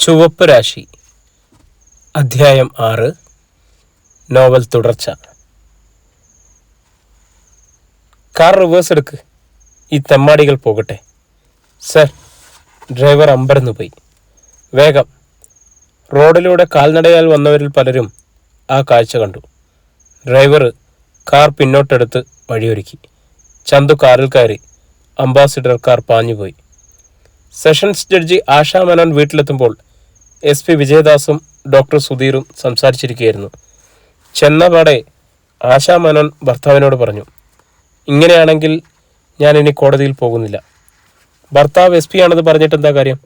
ചുവപ്പ് രാശി അധ്യായം 6 നോവൽ തുടർച്ച. കാർ റിവേഴ്സ് എടുക്ക്, ഈ തെമ്മാടികൾ പോകട്ടെ. സർ. ഡ്രൈവർ അമ്പരന്നു പോയി. വേഗം. റോഡിലൂടെ കാൽനടയാൽ വന്നവരിൽ പലരും ആ കാഴ്ച കണ്ടു. ഡ്രൈവർ കാർ പിന്നോട്ടെടുത്ത് വഴിയൊരുക്കി. ചന്തു കാറിൽ കയറി. അംബാസിഡർ കാർ പാഞ്ഞുപോയി. സെഷൻസ് ജഡ്ജി ആശാ മേനോൻ വീട്ടിലെത്തുമ്പോൾ SP വിജയദാസും ഡോക്ടർ സുധീറും സംസാരിച്ചിരിക്കുകയായിരുന്നു. ചെന്നപാടെ ആശാ മേനോൻ ഭർത്താവിനോട് പറഞ്ഞു, ഇങ്ങനെയാണെങ്കിൽ ഞാൻ ഇനി കോടതിയിൽ പോകുന്നില്ല. ഭർത്താവ് SP ആണെന്ന് പറഞ്ഞിട്ട് എന്താ കാര്യം?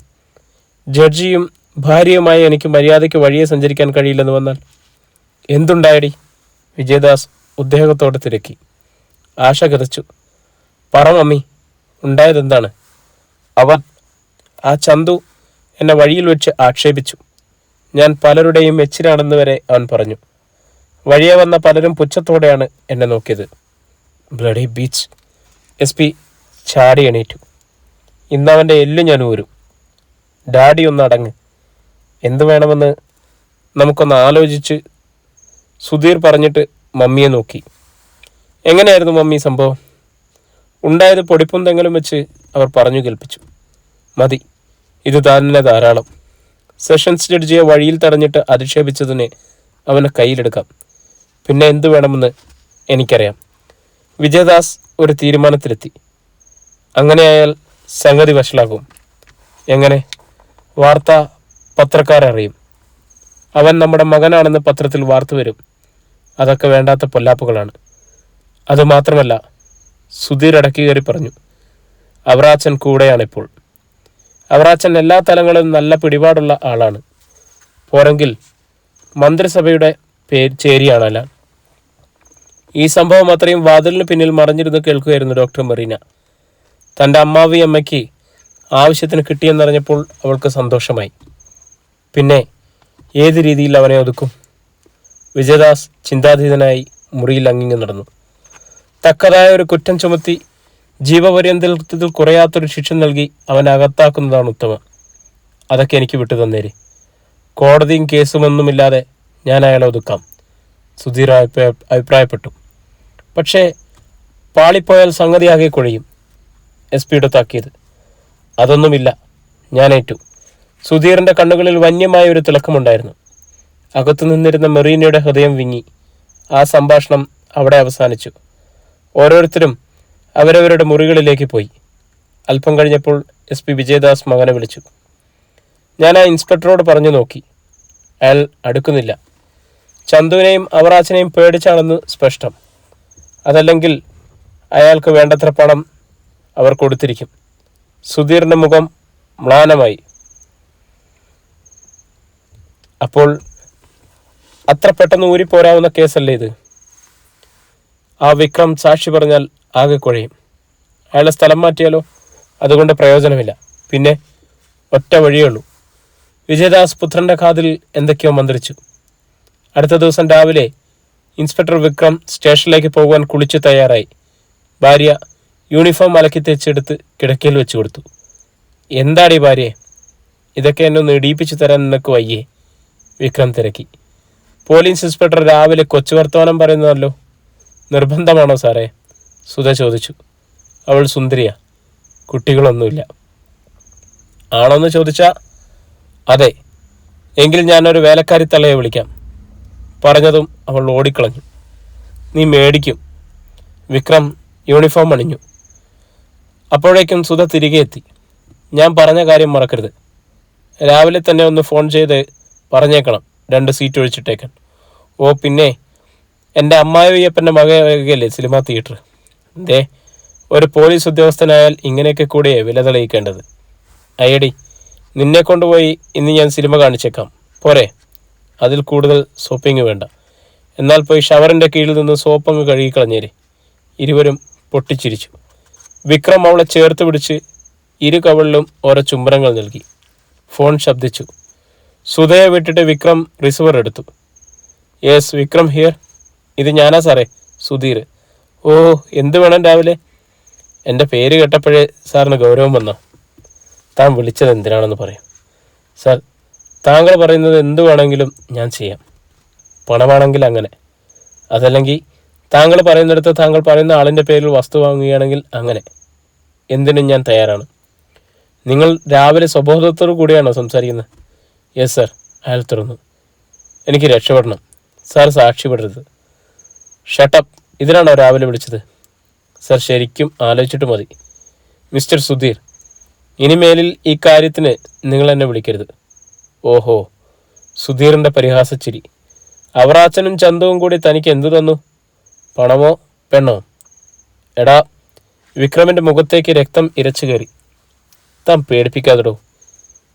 ജഡ്ജിയും ഭാര്യയുമായി എനിക്ക് മര്യാദയ്ക്ക് വഴിയെ സഞ്ചരിക്കാൻ കഴിയില്ലെന്ന് വന്നാൽ എന്തുണ്ടായടി? വിജയദാസ് ഉദ്ദേഹത്തോടെ തിരക്കി. ആശ കിതച്ചു. പറ മമ്മി, ഉണ്ടായതെന്താണ്? ആ ചന്തു എന്നെ വഴിയിൽ വെച്ച് ആക്ഷേപിച്ചു. ഞാൻ പലരുടെയും എച്ചിലാണെന്ന് വരെ അവൻ പറഞ്ഞു. വഴിയെ വന്ന പലരും പുച്ഛത്തോടെയാണ് എന്നെ നോക്കിയത്. Bloody beach. SP ചാടി എണീറ്റു. ഇന്നവൻ്റെ എല്ലു ഞാൻ ഊരും. ഡാഡി ഒന്ന് അടങ്ങ്. എന്തു വേണമെന്ന് നമുക്കൊന്ന് ആലോചിച്ച് സുധീർ പറഞ്ഞിട്ട് മമ്മിയെ നോക്കി. എങ്ങനെയായിരുന്നു മമ്മി സംഭവം? ഉണ്ടായത് പൊടിപ്പും തെങ്ങലും വെച്ച് അവർ പറഞ്ഞു കേൾപ്പിച്ചു. മതി, ഇത് തന്നെ ധാരാളം. സെഷൻസ് ജഡ്ജിയെ വഴിയിൽ തടഞ്ഞിട്ട് അധിക്ഷേപിച്ചതിനെ അവന് കയ്യിലെടുക്കാം. പിന്നെ എന്തു വേണമെന്ന് എനിക്കറിയാം. വിജയദാസ് ഒരു തീരുമാനത്തിലെത്തി. അങ്ങനെയായാൽ സംഗതി വഷളാകും. എങ്ങനെ? വാർത്ത പത്രക്കാരറിയും. അവൻ നമ്മുടെ മകനാണെന്ന് പത്രത്തിൽ വാർത്ത വരും. അതൊക്കെ വേണ്ടാത്ത പൊല്ലാപ്പുകളാണ്. അതുമാത്രമല്ല, സുധീർ ഇടയ്ക്ക് കയറി പറഞ്ഞു, അവറാച്ചൻ കൂടെയാണിപ്പോൾ. അവറാച്ചൻ എല്ലാ തലങ്ങളിലും നല്ല പിടിപാടുള്ള ആളാണ്. പോരെങ്കിൽ മന്ത്രിസഭയുടെ ചേരിയാണല്ല. ഈ സംഭവം അത്രയും വാതിലിന് പിന്നിൽ മറഞ്ഞിരുന്ന് കേൾക്കുകയായിരുന്നു ഡോക്ടർ മെറീന. തൻ്റെ അമ്മാവി അമ്മയ്ക്ക് ആവശ്യത്തിന് കിട്ടിയെന്നറിഞ്ഞപ്പോൾ അവൾക്ക് സന്തോഷമായി. പിന്നെ ഏത് രീതിയിൽ അവനെ ഒതുക്കും? വിജയദാസ് ചിന്താതീതനായി മുറിയിൽ അങ്ങിങ്ങി നടന്നു. തക്കതായ ഒരു കുറ്റം ചുമത്തി ജീവപര്യന്തത്തിൽ കുറയാത്തൊരു ശിക്ഷ നൽകി അവൻ അകത്താക്കുന്നതാണ് ഉത്തമം. അതൊക്കെ എനിക്ക് വിട്ടു തന്നേര്. കോടതിയും കേസുമൊന്നുമില്ലാതെ ഞാൻ അയാളെ ഒതുക്കാം, സുധീർ അഭിപ്രായപ്പെട്ടു. പക്ഷേ പാളിപ്പോയാൽ സംഗതിയാകെ കുഴയും. SP താക്കിയത്. അതൊന്നുമില്ല, ഞാനേറ്റു. സുധീറിൻ്റെ കണ്ണുകളിൽ വന്യമായ ഒരു തിളക്കമുണ്ടായിരുന്നു. അകത്തു നിന്നിരുന്ന മെറീനയുടെ ഹൃദയം വിങ്ങി. ആ സംഭാഷണം അവിടെ അവസാനിച്ചു. ഓരോരുത്തരും അവരവരുടെ മുറികളിലേക്ക് പോയി. അല്പം കഴിഞ്ഞപ്പോൾ SP വിജയദാസ് മകനെ വിളിച്ചു. ഞാൻ ആ ഇൻസ്പെക്ടറോട് പറഞ്ഞു നോക്കി. അയാൾ അടുക്കുന്നില്ല. ചന്തുവിനെയും അവറാച്ചനെയും പേടിച്ചാണെന്ന് സ്പഷ്ടം. അതല്ലെങ്കിൽ അയാൾക്ക് വേണ്ടത്ര പണം അവർ കൊടുത്തിരിക്കും. സുധീറിൻ്റെ മുഖം മ്ലാനമായി. അപ്പോൾ അത്ര പെട്ടെന്ന് ഊരിപ്പോരാവുന്ന കേസല്ലേ ഇത്? ആ വിക്രം സാക്ഷി പറഞ്ഞാൽ ആകെ കുഴയും. അയാളെ സ്ഥലം മാറ്റിയാലോ? അതുകൊണ്ട് പ്രയോജനമില്ല. പിന്നെ ഒറ്റ വഴിയുള്ളൂ. വിജയദാസ് പുത്രൻ്റെ കാതിൽ എന്തൊക്കെയോ മന്ത്രിച്ചു. അടുത്ത ദിവസം രാവിലെ ഇൻസ്പെക്ടർ വിക്രം സ്റ്റേഷനിലേക്ക് പോകുവാൻ കുളിച്ചു തയ്യാറായി. ഭാര്യ യൂണിഫോം അലക്കി തെച്ചെടുത്ത് കിടക്കയിൽ വെച്ച് കൊടുത്തു. എന്താടി ഭാര്യയെ, ഇതൊക്കെ എന്നെ ഒന്ന് ഇടിയിപ്പിച്ചു തരാൻ നിനക്ക് വയ്യേ? വിക്രം തിരക്കി. പോലീസ് ഇൻസ്പെക്ടർ രാവിലെ കൊച്ചു വർത്തമാനം പറയുന്നതല്ലോ, നിർബന്ധമാണോ സാറേ? സുധ ചോദിച്ചു. അവൾ സുന്ദരിയാ, കുട്ടികളൊന്നുമില്ല. ആണോന്ന് ചോദിച്ചാ അതെ. എങ്കിൽ ഞാനൊരു വേലക്കാരി തള്ളയെ വിളിക്കാം. പറഞ്ഞതും അവൾ ഓടിക്കളഞ്ഞു. നീ മേടിക്കും. വിക്രം യൂണിഫോം അണിഞ്ഞു. അപ്പോഴേക്കും സുധ തിരികെ എത്തി. ഞാൻ പറഞ്ഞ കാര്യം മറക്കരുത്. രാവിലെ തന്നെ ഒന്ന് ഫോൺ ചെയ്ത് പറഞ്ഞേക്കണം 2 സീറ്റ് ഒഴിച്ചിട്ടേക്കാൻ. ഓ പിന്നെ, എൻ്റെ അമ്മായിയപ്പൻ്റെ മകയല്ലേ സിനിമാ തിയേറ്റർ. ഒരു പോലീസ് ഉദ്യോഗസ്ഥനായാൽ ഇങ്ങനെയൊക്കെ കൂടെ വില തെളിയിക്കേണ്ടത്. അയ്യടി, നിന്നെ കൊണ്ടുപോയി ഇന്ന് ഞാൻ സിനിമ കാണിച്ചേക്കാം, പോരെ? അതിൽ കൂടുതൽ സോപ്പിങ് വേണ്ട. എന്നാൽ പോയി ഷവറിൻ്റെ കീഴിൽ നിന്ന് സോപ്പങ്ങ് കഴുകിക്കളഞ്ഞേരെ. ഇരുവരും പൊട്ടിച്ചിരിച്ചു. വിക്രം അവളെ ചേർത്ത് പിടിച്ച് ഇരു കവളിലും ഓരോ ചുംബനങ്ങൾ നൽകി. ഫോൺ ശബ്ദിച്ചു. സുധയെ വിട്ടിട്ട് വിക്രം റിസീവർ എടുത്തു. Yes, Vikram here. ഇത് ഞാനാ സാറേ, സുധീർ. ഓ, എന്ത് വേണം രാവിലെ? എൻ്റെ പേര് കേട്ടപ്പോഴേ സാറിന് ഗൗരവം വന്നോ? താൻ വിളിച്ചത് എന്തിനാണെന്ന് പറയും. സാർ, താങ്കൾ പറയുന്നത് എന്തു വേണമെങ്കിലും ഞാൻ ചെയ്യാം. പണമാണെങ്കിൽ അങ്ങനെ, അതല്ലെങ്കിൽ താങ്കൾ പറയുന്നിടത്ത് താങ്കൾ പറയുന്ന ആളിൻ്റെ പേരിൽ വസ്തു വാങ്ങുകയാണെങ്കിൽ അങ്ങനെ, എന്തിനും ഞാൻ തയ്യാറാണ്. നിങ്ങൾ രാവിലെ സ്വബോധത്തോടു കൂടിയാണോ സംസാരിക്കുന്നത്? യെസ് സർ, അയാൾ തുറന്നു. എനിക്ക് രക്ഷപ്പെടണം സാർ, സാക്ഷ്യപ്പെടരുത്. ഷട്ടപ്പ്, ഇതിനാണോ രാവിലെ വിളിച്ചത്? സർ, ശരിക്കും ആലോചിച്ചിട്ട് മതി. മിസ്റ്റർ സുധീർ, ഇനിമേലിൽ ഈ കാര്യത്തിന് നിങ്ങൾ എന്നെ വിളിക്കരുത്. ഓഹോ, സുധീറിൻ്റെ പരിഹാസച്ചിരി. അവറാച്ചനും ചന്തവും കൂടി തനിക്ക് എന്തു തന്നു? പണമോ പെണ്ണോ? എടാ, വിക്രമിൻ്റെ മുഖത്തേക്ക് രക്തം ഇരച്ചു കയറി. താൻ പേടിപ്പിക്കാതെടോ.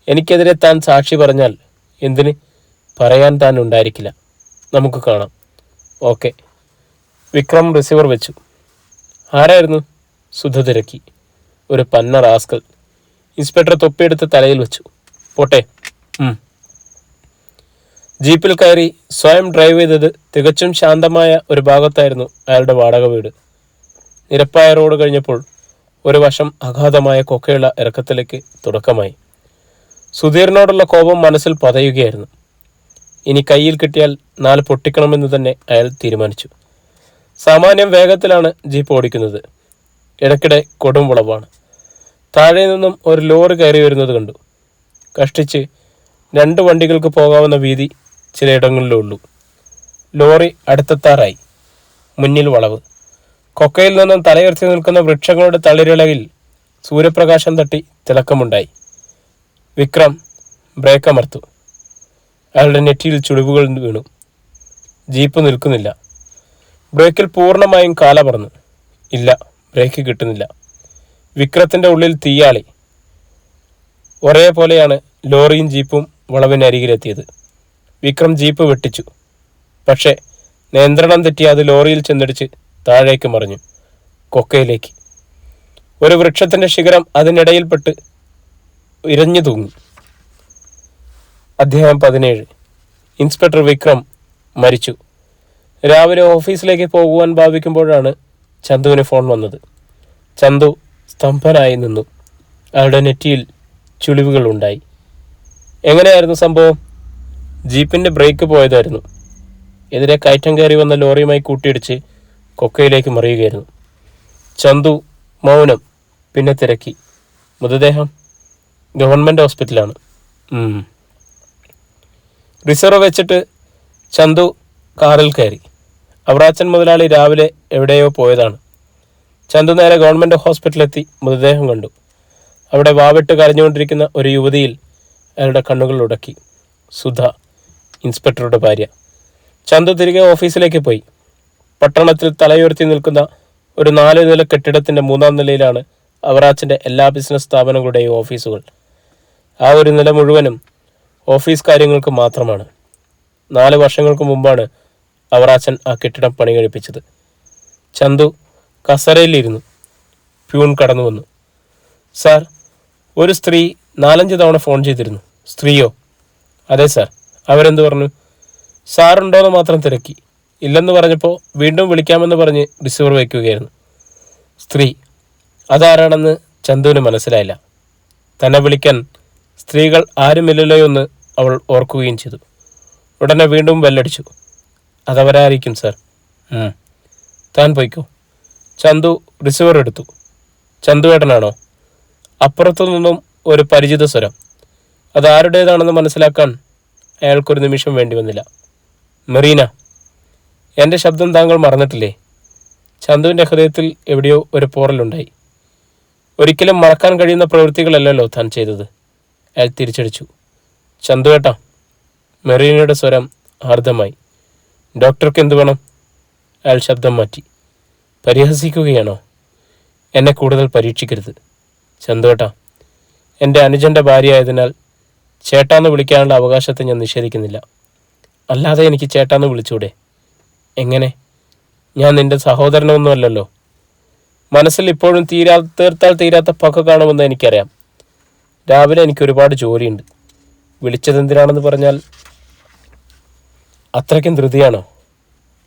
എനിക്കെതിരെ താൻ സാക്ഷി പറഞ്ഞാൽ എന്തിന്? പറയാൻ താൻ ഉണ്ടായിരിക്കില്ല. നമുക്ക് കാണാം. ഓക്കെ. വിക്രം റിസീവർ വെച്ചു. ആരായിരുന്നു? സുധ തിരക്കി. ഒരു പന്ന റാസ്കൽ. ഇൻസ്പെക്ടർ തൊപ്പിയെടുത്ത് തലയിൽ വെച്ചു. പോട്ടെ. ജീപ്പിൽ കയറി സ്വയം ഡ്രൈവ് ചെയ്തത് തികച്ചും ശാന്തമായ ഒരു ഭാഗത്തായിരുന്നു അയാളുടെ വാടക വീട്. നിരപ്പായ റോഡ് കഴിഞ്ഞപ്പോൾ ഒരു വശം അഗാധമായ കൊക്കയുള്ള ഇറക്കത്തിലേക്ക് തുടക്കമായി. സുധീറിനോടുള്ള കോപം മനസ്സിൽ പതയുകയായിരുന്നു. ഇനി കയ്യിൽ കിട്ടിയാൽ 4 പൊട്ടിക്കണമെന്ന് തന്നെ അയാൾ തീരുമാനിച്ചു. സാമാന്യം വേഗത്തിലാണ് ജീപ്പ് ഓടിക്കുന്നത്. ഇടയ്ക്കിടെ കൊടും വളവാണ്. താഴെ നിന്നും ഒരു ലോറി കയറി വരുന്നത് കണ്ടു. കഷ്ടിച്ച് 2 വണ്ടികൾക്ക് പോകാവുന്ന വീതി ചിലയിടങ്ങളിലേ ഉള്ളൂ. ലോറി അടുത്തെത്താറായി. മുന്നിൽ വളവ്. കൊക്കയിൽ നിന്നും തലയുയർത്തി നിൽക്കുന്ന വൃക്ഷങ്ങളുടെ തളിരിളകിൽ സൂര്യപ്രകാശം തട്ടി തിളക്കമുണ്ടായി. വിക്രം ബ്രേക്ക് അമർത്തു. അയാളുടെ നെറ്റിയിൽ ചുളിവുകൾ വീണു. ജീപ്പ് നിൽക്കുന്നില്ല. ബ്രേക്കിൽ പൂർണ്ണമായും കാല പറന്നു. ഇല്ല, ബ്രേക്ക് കിട്ടുന്നില്ല. വിക്രത്തിൻ്റെ ഉള്ളിൽ തീയാളി. ഒരേപോലെയാണ് ലോറിയും ജീപ്പും വളവിനരികിലെത്തിയത്. വിക്രം ജീപ്പ് വെട്ടിച്ചു. പക്ഷേ നിയന്ത്രണം തെറ്റി അത് ലോറിയിൽ ചെന്നിടിച്ച് താഴേക്ക് മറിഞ്ഞു. കൊക്കയിലേക്ക്. ഒരു വൃക്ഷത്തിൻ്റെ ശിഖരം അതിനിടയിൽപ്പെട്ട് ഇരഞ്ഞു തൂങ്ങി. അധ്യായം 17. ഇൻസ്പെക്ടർ വിക്രം മരിച്ചു. രാവിലെ ഓഫീസിലേക്ക് പോകുവാൻ ഭാവിക്കുമ്പോഴാണ് ചന്തുവിന് ഫോൺ വന്നത്. ചന്തു സ്തംഭനായി നിന്നു. അയാളുടെ നെറ്റിയിൽ ചുളിവുകൾ ഉണ്ടായി. എങ്ങനെയായിരുന്നു സംഭവം? ജീപ്പിൻ്റെ ബ്രേക്ക് പോയതായിരുന്നു. എതിരെ കയറ്റം കയറി വന്ന ലോറിയുമായി കൂട്ടിയിടിച്ച് കൊക്കയിലേക്ക് മറിയുകയായിരുന്നു. ചന്തു മൗനം. പിന്നെ തിരക്കി. മൃതദേഹം ഗവൺമെൻറ് ഹോസ്പിറ്റലാണ്. റിസർവ് വെച്ചിട്ട് ചന്തു കാറിൽ കയറി. അവറാച്ചൻ മുതലാളി രാവിലെ എവിടെയോ പോയതാണ്. ചന്തു നേരെ ഗവൺമെൻറ് ഹോസ്പിറ്റലിലെത്തി മൃതദേഹം കണ്ടു. അവിടെ വാവിട്ട് കരഞ്ഞുകൊണ്ടിരിക്കുന്ന ഒരു യുവതിയിൽ അയാളുടെ കണ്ണുകൾ ഉടക്കി. സുധ, ഇൻസ്പെക്ടറുടെ ഭാര്യ. ചന്തു തിരികെ ഓഫീസിലേക്ക് പോയി. പട്ടണത്തിൽ തലയുയർത്തി നിൽക്കുന്ന ഒരു 4 നില കെട്ടിടത്തിൻ്റെ 3-ാം നിലയിലാണ് അവറാച്ചൻ്റെ എല്ലാ ബിസിനസ് സ്ഥാപനങ്ങളുടെയും ഓഫീസുകൾ. ആ ഒരു നില മുഴുവനും ഓഫീസ് കാര്യങ്ങൾക്ക് മാത്രമാണ്. 4 വർഷങ്ങൾക്ക് മുമ്പാണ് അവറാച്ചൻ ആ കെട്ടിടം പണി കഴിപ്പിച്ചത്. ചന്തു കസരയിലിരുന്നു. പ്യൂൺ കടന്നു വന്നു. സാർ, ഒരു സ്ത്രീ 4-5 തവണ ഫോൺ ചെയ്തിരുന്നു. സ്ത്രീയോ? അതെ സാർ. അവരെന്ത് പറഞ്ഞു? സാറുണ്ടോയെന്ന് മാത്രം തിരക്കി. ഇല്ലെന്ന് പറഞ്ഞപ്പോൾ വീണ്ടും വിളിക്കാമെന്ന് പറഞ്ഞ് റിസീവർ വയ്ക്കുകയായിരുന്നു. സ്ത്രീ അതാരാണെന്ന് ചന്തുവിന് മനസ്സിലായില്ല. തന്നെ വിളിക്കാൻ സ്ത്രീകൾ ആരുമില്ലല്ലോ എന്ന് അവൾ ഓർക്കുകയും ചെയ്തു. ഉടനെ വീണ്ടും ബെല്ലടിച്ചു. അതവരായിരിക്കും സാർ. താൻ പോയിക്കോ. ചന്തു റിസീവർ എടുത്തു. ചന്തുവേട്ടനാണോ? അപ്പുറത്തു നിന്നും ഒരു പരിചിത സ്വരം. അതാരുടേതാണെന്ന് മനസ്സിലാക്കാൻ അയാൾക്കൊരു നിമിഷം വേണ്ടി വന്നില്ല. മെറീന, എൻ്റെ ശബ്ദം താങ്കൾ മറന്നിട്ടില്ലേ? ചന്തുവിൻ്റെ ഹൃദയത്തിൽ എവിടെയോ ഒരു പോറലുണ്ടായി. ഒരിക്കലും മറക്കാൻ കഴിയുന്ന പ്രവൃത്തികളല്ലല്ലോ താൻ ചെയ്തത്. അയാൾ തിരിച്ചടിച്ചു. ചന്തുവേട്ടാ. മെറീനയുടെ സ്വരം ആർദ്രമായി. ഡോക്ടർക്ക് എന്തു വേണം? അയാൾ ശബ്ദം മാറ്റി. പരിഹസിക്കുകയാണോ? എന്നെ കൂടുതൽ പരീക്ഷിക്കരുത് ചന്തുവേട്ടാ. എൻ്റെ അനുജൻ്റെ ഭാര്യയായതിനാൽ ചേട്ടാന്ന് വിളിക്കാനുള്ള അവകാശത്തെ ഞാൻ നിഷേധിക്കുന്നില്ല. അല്ലാതെ എനിക്ക് ചേട്ടാന്ന് വിളിച്ചൂടെ? എങ്ങനെ? ഞാൻ നിൻ്റെ സഹോദരനൊന്നുമല്ലല്ലോ. മനസ്സിൽ ഇപ്പോഴും തീർത്താൽ തീരാത്ത പക കാണുമെന്ന് എനിക്കറിയാം. രാവിലെ എനിക്ക് ഒരുപാട് ജോലിയുണ്ട്. വിളിച്ചതെന്തിനാണെന്ന് പറഞ്ഞാൽ അത്രയ്ക്കും ധൃതിയാണോ?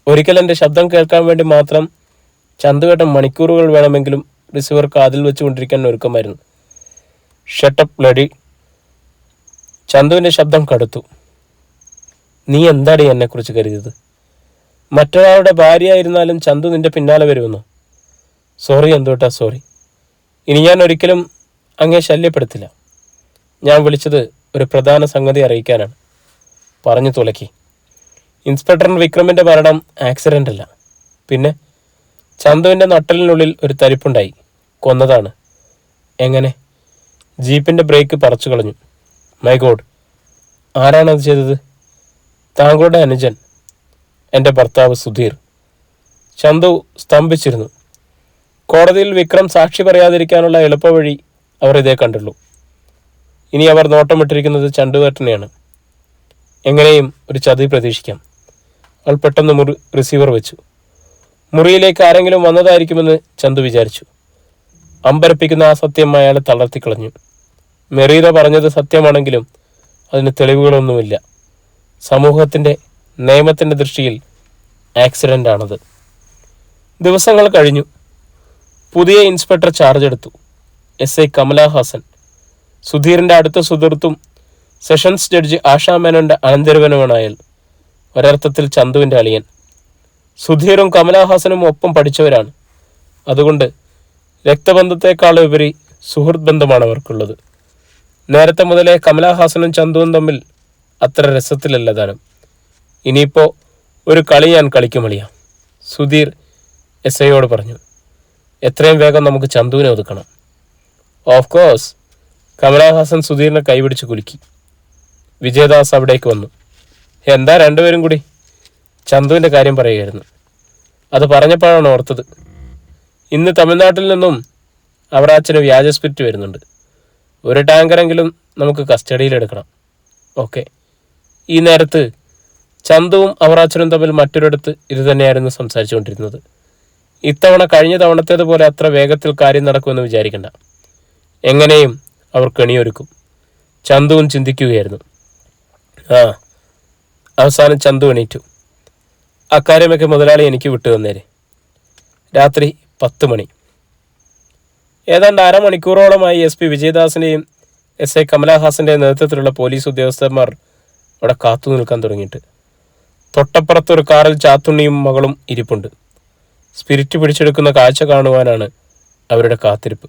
ഒരിക്കൽ എൻ്റെ ശബ്ദം കേൾക്കാൻ വേണ്ടി മാത്രം ചന്തുവേട്ടൻ മണിക്കൂറുകൾ വേണമെങ്കിലും റിസീവർ കാതിൽ വെച്ചുകൊണ്ടിരിക്കാൻ ഒരുക്കമായിരുന്നു. Shut up bloody. ചന്തുവിൻ്റെ ശബ്ദം കടുത്തു. നീ എന്താടി എന്നെക്കുറിച്ച് കരുതിയത്? മറ്റൊരാളുടെ ഭാര്യയായിരുന്നാലും ചന്തു നിന്റെ പിന്നാലെ വരുമെന്നോ? സോറി എന്തുട്ടാ, സോറി. ഇനി ഞാൻ ഒരിക്കലും അങ്ങേ ശല്യപ്പെടുത്തില്ല. ഞാൻ വിളിച്ചത് ഒരു പ്രധാന സംഗതി അറിയിക്കാനാണ്. പറഞ്ഞു തുലക്കി. ഇൻസ്പെക്ടർ വിക്രമിൻ്റെ മരണം ആക്സിഡൻ്റ് അല്ല. പിന്നെ ചന്തുവിൻ്റെ നട്ടലിനുള്ളിൽ ഒരു തരിപ്പുണ്ടായി. കൊന്നതാണ്. എങ്ങനെ? ജീപ്പിൻ്റെ ബ്രേക്ക് പറിച്ചു കളഞ്ഞു. മൈ ഗോഡ്, ആരാണത് ചെയ്തത്? താങ്കളുടെ അനുജൻ, എൻ്റെ ഭർത്താവ് സുധീർ. ചന്തു സ്തംഭിച്ചിരുന്നു. കോടതിയിൽ വിക്രം സാക്ഷി പറയാതിരിക്കാനുള്ള എളുപ്പവഴി അവർ ഇതേ കണ്ടുള്ളൂ. ഇനി അവർ നോട്ടമിട്ടിരിക്കുന്നത് ചണ്ടുവേട്ടനെയാണ്. എങ്ങനെയും ഒരു ചതി പ്രതീക്ഷിക്കാം. അവൾ പെട്ടെന്ന് റിസീവർ വെച്ചു. മുറിയിലേക്ക് ആരെങ്കിലും വന്നതായിരിക്കുമെന്ന് ചന്തു വിചാരിച്ചു. അമ്പരപ്പിക്കുന്ന ആ സത്യം അയാളെ തളർത്തിക്കളഞ്ഞു. മെറീത പറഞ്ഞത് സത്യമാണെങ്കിലും അതിന് തെളിവുകളൊന്നുമില്ല. സമൂഹത്തിൻ്റെ, നിയമത്തിൻ്റെ ദൃഷ്ടിയിൽ ആക്സിഡൻ്റ് ആണത്. ദിവസങ്ങൾ കഴിഞ്ഞു. പുതിയ ഇൻസ്പെക്ടർ ചാർജ് എടുത്തു. SI കമലഹാസൻ. സുധീറിൻ്റെ അടുത്ത സുഹൃത്തും സെഷൻസ് ജഡ്ജി ആശാ മേനോൻ്റെ അനന്തരവനുമാണ് അയാൾ. ഒരർത്ഥത്തിൽ ചന്തുവിൻ്റെ അളിയൻ. സുധീറും കമലഹാസനും ഒപ്പം പഠിച്ചവരാണ്. അതുകൊണ്ട് രക്തബന്ധത്തെക്കാളുപരി സുഹൃത്ത് ബന്ധമാണ് അവർക്കുള്ളത്. നേരത്തെ മുതലേ കമലഹാസനും ചന്തുവും തമ്മിൽ അത്ര രസത്തിലല്ല താനും. ഇനിയിപ്പോൾ ഒരു കളി ഞാൻ കളിക്കുമളിയാ, സുധീർ SIയോട് പറഞ്ഞു. എത്രയും വേഗം നമുക്ക് ചന്തുവിനെ ഒതുക്കണം. Of course. കമലഹാസൻ സുധീറിനെ കൈപിടിച്ച് കുലുക്കി. വിജയദാസ് അവിടേക്ക് വന്നു. എന്താ രണ്ടുപേരും കൂടി? ചന്തുവിൻ്റെ കാര്യം പറയുകയായിരുന്നു. അത് പറഞ്ഞപ്പോഴാണ് ഓർത്തത്. ഇന്ന് തമിഴ്നാട്ടിൽ നിന്നും അവറാച്ചന് വ്യാജ സ്പിരിറ്റ് വരുന്നുണ്ട്. ഒരു ടാങ്കറെങ്കിലും നമുക്ക് കസ്റ്റഡിയിലെടുക്കണം. ഓക്കെ. ഈ നേരത്ത് ചന്തുവും അവറാച്ചനും തമ്മിൽ മറ്റൊരിടത്ത് ഇത് തന്നെയായിരുന്നു സംസാരിച്ചുകൊണ്ടിരുന്നത്. ഇത്തവണ കഴിഞ്ഞ തവണത്തേതുപോലെ അത്ര വേഗത്തിൽ കാര്യം നടക്കുമെന്ന് വിചാരിക്കണ്ട. എങ്ങനെയും അവർ കെണിയൊരുക്കും. ചന്തുവും ചിന്തിക്കുകയായിരുന്നു. അവസാനം ചന്തു എണീറ്റു. അക്കാര്യമൊക്കെ മുതലാളി എനിക്ക് വിട്ടു തന്നേരെ. രാത്രി 10 മണി. ഏതാണ്ട് അരമണിക്കൂറോളമായി SP വിജയദാസിൻ്റെയും SI കമലഹാസൻ്റെയും നേതൃത്വത്തിലുള്ള പോലീസ് ഉദ്യോഗസ്ഥന്മാർ അവിടെ കാത്തു നിൽക്കാൻ തുടങ്ങിയിട്ട്. തൊട്ടപ്പുറത്തൊരു കാറിൽ ചാത്തുണ്ണിയും മകളും ഇരിപ്പുണ്ട്. സ്പിരിറ്റ് പിടിച്ചെടുക്കുന്ന കാഴ്ച കാണുവാനാണ് അവരുടെ കാത്തിരിപ്പ്.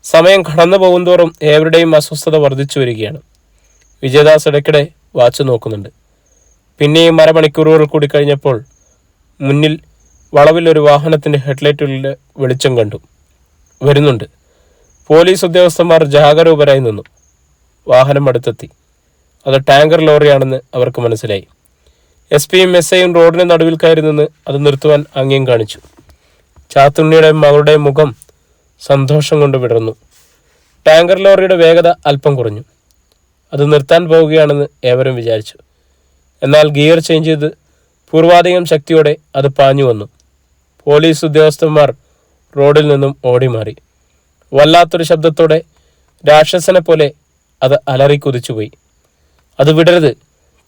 സമയം കടന്നു പോകുന്തോറും ഏവരുടെയും അസ്വസ്ഥത വർദ്ധിച്ചു വരികയാണ്. വിജയദാസ് ഇടയ്ക്കിടെ വാച്ച് നോക്കുന്നുണ്ട്. പിന്നെയും അരമണിക്കൂറുകൾ കൂടി കഴിഞ്ഞപ്പോൾ മുന്നിൽ വളവിൽ ഒരു വാഹനത്തിൻ്റെ ഹെഡ്ലൈറ്റുകളിലെ വെളിച്ചം കണ്ടു. വരുന്നുണ്ട്. പോലീസ് ഉദ്യോഗസ്ഥന്മാർ ജാഗരൂകരായി നിന്നു. വാഹനം അടുത്തെത്തി. അത് ടാങ്കർ ലോറിയാണെന്ന് അവർക്ക് മനസ്സിലായി. SPയും SIയും റോഡിന് നടുവിൽ കയറി നിന്ന് അത് നിർത്തുവാൻ ആംഗ്യം കാണിച്ചു. ചാത്തുണ്ണിയുടെ മകളുടെ മുഖം സന്തോഷം കൊണ്ട് വിടർന്നു. ടാങ്കർ ലോറിയുടെ വേഗത അല്പം കുറഞ്ഞു. അത് നിർത്താൻ പോവുകയാണെന്ന് ഏവരും വിചാരിച്ചു. എന്നാൽ ഗിയർ ചേഞ്ച് ചെയ്ത് പൂർവാധികം ശക്തിയോടെ അത് പാഞ്ഞു വന്നു. പോലീസ് ഉദ്യോഗസ്ഥന്മാർ റോഡിൽ നിന്നും ഓടിമാറി. വല്ലാത്തൊരു ശബ്ദത്തോടെ രാക്ഷസനെ പോലെ അത് അലറി കുതിച്ചുപോയി. അത് വിടരുത്,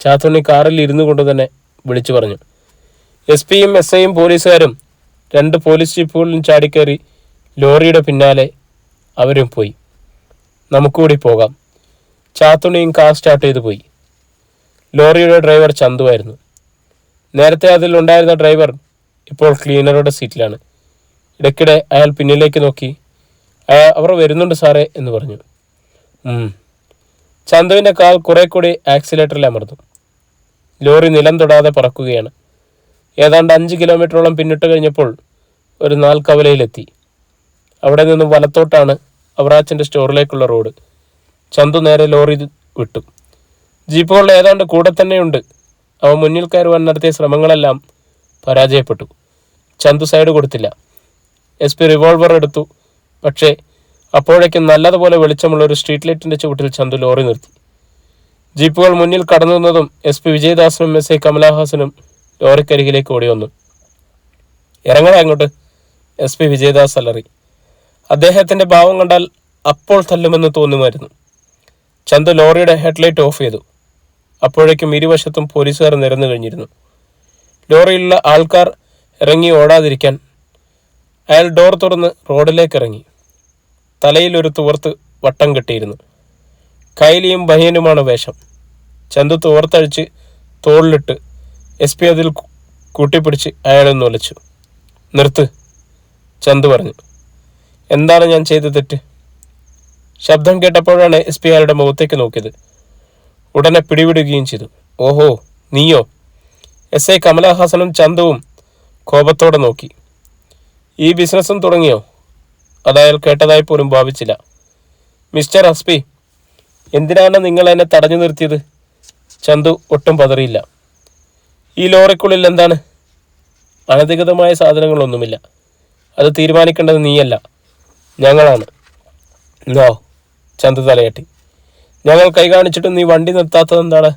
ചാത്തുണ്ണി കാറിൽ ഇരുന്നു കൊണ്ട് തന്നെ വിളിച്ചു പറഞ്ഞു. SPയും SIയും പോലീസുകാരും 2 പോലീസ് ജീപ്പുകളിലും ചാടിക്കയറി ലോറിയുടെ പിന്നാലെ അവരും പോയി. നമുക്കുകൂടി പോകാം. ചാത്തുണ്ണിയും കാർ സ്റ്റാർട്ട് ചെയ്തു പോയി. ലോറിയുടെ ഡ്രൈവർ ചന്തുവായിരുന്നു. നേരത്തെ അതിൽ ഉണ്ടായിരുന്ന ഡ്രൈവർ ഇപ്പോൾ ക്ലീനറുടെ സീറ്റിലാണ്. ഇടയ്ക്കിടെ അയാൾ പിന്നിലേക്ക് നോക്കി അവർ വരുന്നുണ്ട് സാറേ എന്ന് പറഞ്ഞു. ചന്തുവിൻ്റെ കാൽ കുറെ കൂടി ആക്സിലേറ്ററിൽ അമർന്നു. ലോറി നിലം തൊടാതെ പറക്കുകയാണ്. ഏതാണ്ട് 5 കിലോമീറ്ററോളം പിന്നിട്ട് കഴിഞ്ഞപ്പോൾ ഒരു 4 കവലയിലെത്തി. അവിടെ നിന്നും വലത്തോട്ടാണ് അവറാച്ചൻ്റെ സ്റ്റോറിലേക്കുള്ള റോഡ്. ചന്തു നേരെ ലോറി വിട്ടു. ജീപ്പുകൾ ഏതാണ്ട് കൂടെ തന്നെയുണ്ട്. അവ മുന്നിൽ കയറുവാൻ നടത്തിയ ശ്രമങ്ങളെല്ലാം പരാജയപ്പെട്ടു. ചന്തു സൈഡ് കൊടുത്തില്ല. SP റിവോൾവർ എടുത്തു. പക്ഷേ അപ്പോഴേക്കും നല്ലതുപോലെ വെളിച്ചമുള്ള ഒരു സ്ട്രീറ്റ് ലൈറ്റിൻ്റെ ചുവട്ടിൽ ചന്തു ലോറി നിർത്തി. ജീപ്പുകൾ മുന്നിൽ കടന്നു നിന്നതും SP വിജയദാസനും SI കമലഹാസനും ലോറിക്കരികിലേക്ക് ഓടി വന്നു. ഇറങ്ങണ അങ്ങോട്ട്, SP വിജയദാസ് അലറി. അദ്ദേഹത്തിൻ്റെ ഭാവം കണ്ടാൽ അപ്പോൾ തല്ലുമെന്ന് തോന്നുമായിരുന്നു. ചന്തു ലോറിയുടെ ഹെഡ്ലൈറ്റ് ഓഫ് ചെയ്തു. അപ്പോഴേക്കും ഇരുവശത്തും പോലീസുകാർ നിരന്നു കഴിഞ്ഞിരുന്നു. ലോറിയിലുള്ള ആൾക്കാർ ഇറങ്ങി ഓടാതിരിക്കാൻ അയാൾ ഡോർ തുറന്ന് റോഡിലേക്ക് ഇറങ്ങി. തലയിൽ ഒരു തുവർത്ത് വട്ടം കെട്ടിയിരുന്നു. കൈലിയും ബനിയനുമാണ് വേഷം. ചന്തു തോർത്തഴിച്ച് തോളിലിട്ട് എസ് പി അതിൽ കൂട്ടിപ്പിടിച്ച് അയാളെ നൊലച്ചു. നിർത്ത്, ചന്തു പറഞ്ഞു. എന്താണ് ഞാൻ ചെയ്ത തെറ്റ്? ശബ്ദം കേട്ടപ്പോഴാണ് എസ് പി അയാളുടെ മുഖത്തേക്ക് നോക്കിയത്. ഉടനെ പിടിവിടുകയും ചെയ്തു. ഓഹോ, നീയോ? എസ് ഐ കമലഹാസനും ചന്തുവും കോപത്തോടെ നോക്കി. ഈ ബിസിനസ്സും തുടങ്ങിയോ? അതയാൾ കേട്ടതായി പോലും ഭാവിച്ചില്ല. മിസ്റ്റർ എസ് പി, എന്തിനാണ് നിങ്ങൾ എന്നെ തടഞ്ഞു നിർത്തിയത്? ചന്തു ഒട്ടും പതറിയില്ല. ഈ ലോറിക്കുള്ളിൽ എന്താണ്? അനധികൃതമായ സാധനങ്ങളൊന്നുമില്ല. അത് തീരുമാനിക്കേണ്ടത് നീയല്ല, ഞങ്ങളാണ്. നോ, ചന്തു തലയാട്ടി. ഞങ്ങൾ കൈ കാണിച്ചിട്ടും നീ വണ്ടി നിർത്താത്തത് എന്താണ്?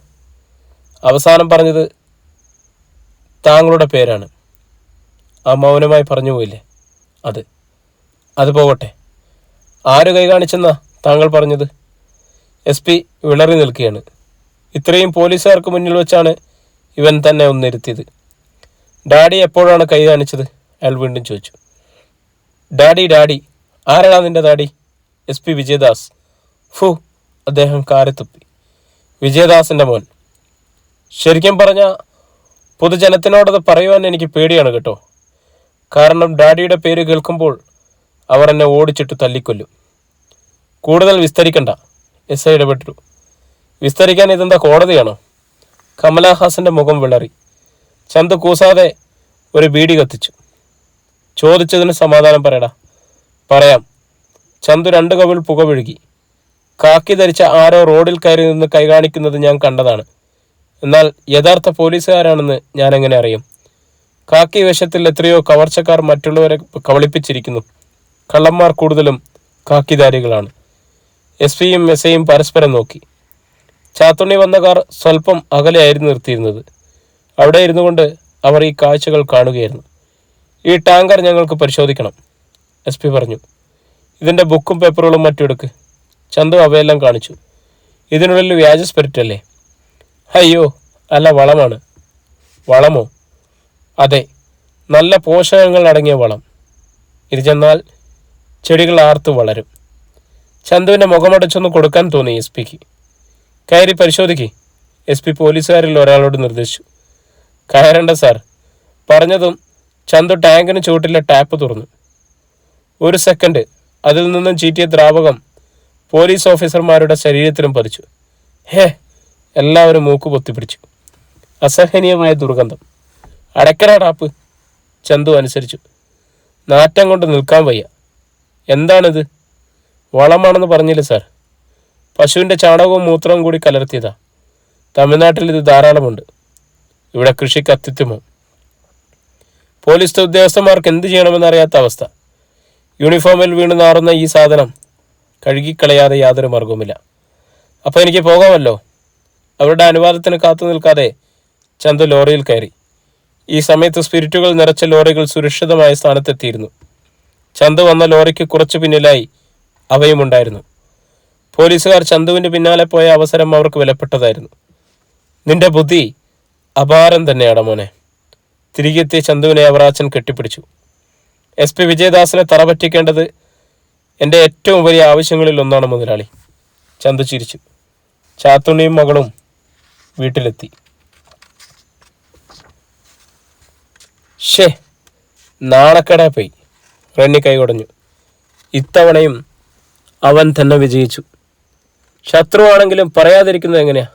അവസാനം പറഞ്ഞത് താങ്കളുടെ പേരാണ്. ആ മൗനമായി പറഞ്ഞു പോയില്ലേ? അത് പോകട്ടെ. ആര് കൈ കാണിച്ചെന്നാ താങ്കൾ പറഞ്ഞത്? എസ് പി വിളറി നിൽക്കുകയാണ്. ഇത്രയും പോലീസുകാർക്ക് മുന്നിൽ വെച്ചാണ് ഇവൻ തന്നെ ഒന്നിരുത്തിയത്. ഡാഡി എപ്പോഴാണ് കൈ കാണിച്ചത്? അയാൾ വീണ്ടും ചോദിച്ചു. ഡാഡി? ആരാടാ നിന്റെ ഡാഡി? S P Vijayadas. ഫു, അദ്ദേഹം കാരെത്തുപ്പി. വിജയദാസിൻ്റെ മോൻ. ശരിക്കും പറഞ്ഞാൽ പൊതുജനത്തിനോടത് പറയുവാൻ എനിക്ക് പേടിയാണ് കേട്ടോ. കാരണം ഡാഡിയുടെ പേര് കേൾക്കുമ്പോൾ അവർ എന്നെ ഓടിച്ചിട്ട് തല്ലിക്കൊല്ലും. കൂടുതൽ വിസ്തരിക്കണ്ട, എസ് ഐ ഇടപെട്ടു. വിസ്തരിക്കാൻ ഇതെന്താ കോടതിയാണോ? കമലഹാസന്റെ മുഖം വിളറി. ചന്തു കൂസാതെ ഒരു ബീഡി കത്തിച്ചു. ചോദിച്ചതിന് സമാധാനം പറയടാ. പറയാം. ചന്തു 2 കവിൾ പുക വിഴുകി. കാക്കി ധരിച്ച ആരോ റോഡിൽ കയറി നിന്ന് കൈ കാണിക്കുന്നത് ഞാൻ കണ്ടതാണ്. എന്നാൽ യഥാർത്ഥ പോലീസുകാരാണെന്ന് ഞാൻ എങ്ങനെ അറിയും? കാക്കി വേഷത്തിൽ എത്രയോ കവർച്ചക്കാർ മറ്റുള്ളവരെ കബളിപ്പിച്ചിരിക്കുന്നു. കള്ളന്മാർ കൂടുതലും കാക്കിധാരികളാണ്. എസ് പിയും എസ് ഐയും പരസ്പരം നോക്കി. ചാത്തുണ്ണി വന്ന കാർ സ്വല്പം അകലെയായിരുന്നു നിർത്തിയിരുന്നത്. അവിടെ ഇരുന്നു കൊണ്ട് അവർ ഈ കാഴ്ചകൾ കാണുകയായിരുന്നു. ഈ ടാങ്കർ ഞങ്ങൾക്ക് പരിശോധിക്കണം, എസ് പി പറഞ്ഞു. ഇതിൻ്റെ ബുക്കും പേപ്പറുകളും മറ്റും എടുക്ക്. ചന്തു അവയെല്ലാം കാണിച്ചു. ഇതിനുള്ളിൽ വ്യാജ സ്പിരിറ്റ് അല്ലേ? അയ്യോ അല്ല, വളമാണ്. വളമോ? അതെ, നല്ല പോഷകങ്ങൾ അടങ്ങിയ വളം. ഇത് ചെന്നാൽ ചെടികൾ ആർത്തു വളരും. ചന്തുവിൻ്റെ മുഖമടച്ചൊന്ന് കൊടുക്കാൻ തോന്നി എസ് പിക്ക്. കയറി പരിശോധിക്കേ, എസ് പി പോലീസുകാരിൽ ഒരാളോട് നിർദ്ദേശിച്ചു. കയറേണ്ട സാർ. പറഞ്ഞതും ചന്തു ടാങ്കിന് ചുവട്ടിലെ ടാപ്പ് തുറന്നു. 1 സെക്കൻഡ് അതിൽ നിന്നും ചീറ്റിയ ദ്രാവകം പോലീസ് ഓഫീസർമാരുടെ ശരീരത്തിലും പതിച്ചു. ഹേ, എല്ലാവരും മൂക്ക് പൊത്തിപ്പിടിച്ചു. അസഹനീയമായ ദുർഗന്ധം. അടയ്ക്കടാ ടാപ്പ്. ചന്തു അനുസരിച്ചു. നാറ്റം കൊണ്ട് നിൽക്കാൻ വയ്യ. എന്താണിത്? വളമാണെന്ന് പറഞ്ഞില്ലേ സാർ? പശുവിൻ്റെ ചാണകവും മൂത്രവും കൂടി കലർത്തിയതാ. തമിഴ്നാട്ടിൽ ഇത് ധാരാളമുണ്ട്. ഇവിടെ കൃഷിക്ക് അത്യുത്തമം. പോലീസ് ഉദ്യോഗസ്ഥന്മാർക്ക് എന്ത് ചെയ്യണമെന്നറിയാത്ത അവസ്ഥ. യൂണിഫോമിൽ വീണ് നാറുന്ന ഈ സാധനം കഴുകിക്കളയാതെ യാതൊരു മാർഗവുമില്ല. അപ്പോൾ എനിക്ക് പോകാമല്ലോ? അവരുടെ അനുവാദത്തിന് കാത്തു നിൽക്കാതെ ചന്തു ലോറിയിൽ കയറി. ഈ സമയത്ത് സ്പിരിറ്റുകൾ നിറച്ച ലോറികൾ സുരക്ഷിതമായ സ്ഥാനത്തെത്തിയിരുന്നു. ചന്തു വന്ന ലോറിക്ക് കുറച്ചു പിന്നിലായി അവയുമുണ്ടായിരുന്നു. പോലീസുകാർ ചന്തുവിൻ്റെ പിന്നാലെ പോയ അവസരം അവർക്ക് വിലപ്പെട്ടതായിരുന്നു. നിന്റെ ബുദ്ധി അപാരം തന്നെയാണ് മോനെ. തിരികെത്തിയ ചന്തുവിനെ അവറാച്ചൻ കെട്ടിപ്പിടിച്ചു. എസ് പി വിജയദാസിനെ തറപറ്റിക്കേണ്ടത് എൻ്റെ ഏറ്റവും വലിയ ആവശ്യങ്ങളിൽ ഒന്നാണ് മുതലാളി. ചന്തു ചിരിച്ചു. ചാത്തുണ്ണിയും മകളും വീട്ടിലെത്തി. ഷേ, നാണക്കേടാ പോയി. റണ്ണി കൈ കുടഞ്ഞു. ഇത്തവണയും അവൻ തന്നെ വിജയിച്ചു. ശത്രുവാണെങ്കിലും പറയാതിരിക്കുന്നത് എങ്ങനെയാ?